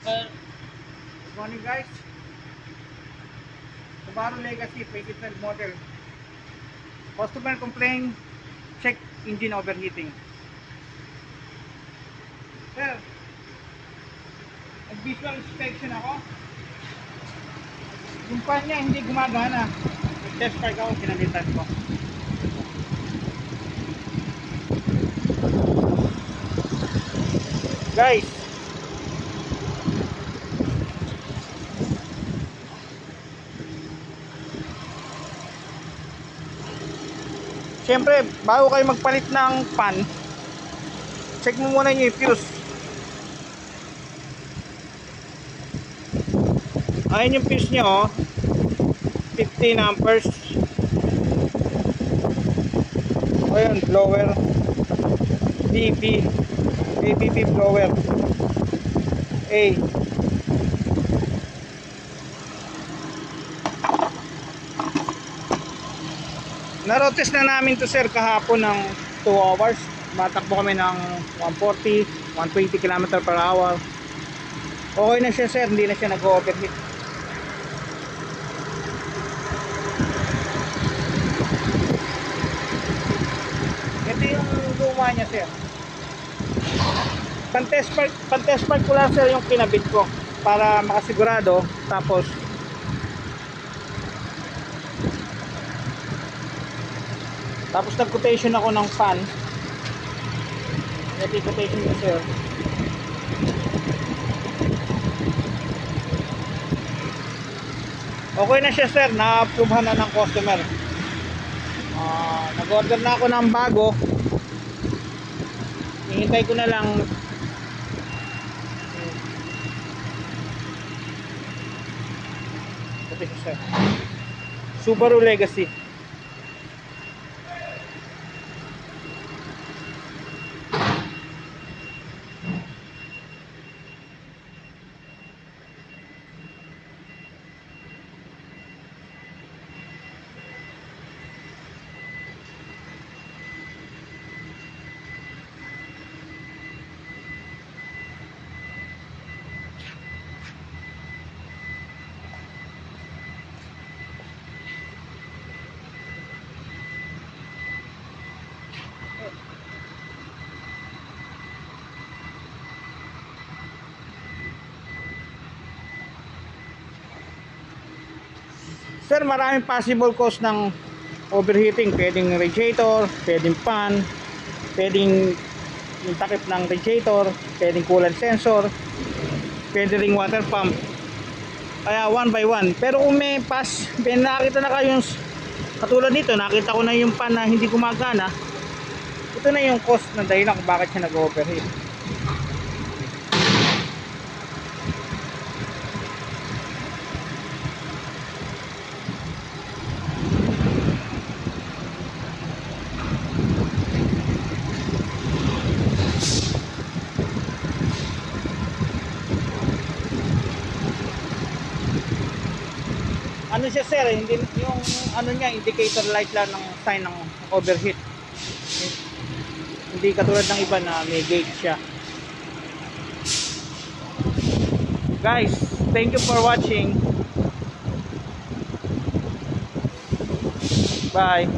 Good morning guys. Subaru Legacy 2012 model. Customer complaint, check engine overheating. Sir, nag-visual inspection ako. Yung fan niya hindi gumagana. Nag-test park ako, kinalitan ko. Guys, siyempre, bago kayo magpalit ng fan, check mo muna yung fuse. Ayun yung fuse nyo, oh. 15 amperes. Ayun, blower. ABB blower. A. Narotest na namin to sir kahapon ng 2 hours. Matakbo kami ng 140, 120 km per hour. Okay na siya sir, hindi na siya nag-overheat. Ito yung luma niya sir. Pantest part ko lang sir yung kinabit ko para makasigurado. Tapos nag-quotation ako ng fan. Ito yung quotation niya sir. Okay na siya sir, na-approvehan na ng customer. Nag-order na ako ng bago. Hihintay ko na lang. Ito siya sir, Subaru Legacy. Sir, maraming possible cause ng overheating. Pwedeng radiator, pwedeng fan, pwedeng yung takip ng radiator, pwedeng coolant sensor, pwedeng ring water pump. Kaya one by one. Pero kung may nakita na kayo, katulad nito, nakita ko na yung fan na hindi gumagana, ito na yung cause na dahilan kung bakit siya nag-overheat. Ano siya sir, hindi yung ano niya, indicator light lang ng sign ng overheat. Hindi katulad ng iba na may gauge siya. Guys, thank you for watching. Bye.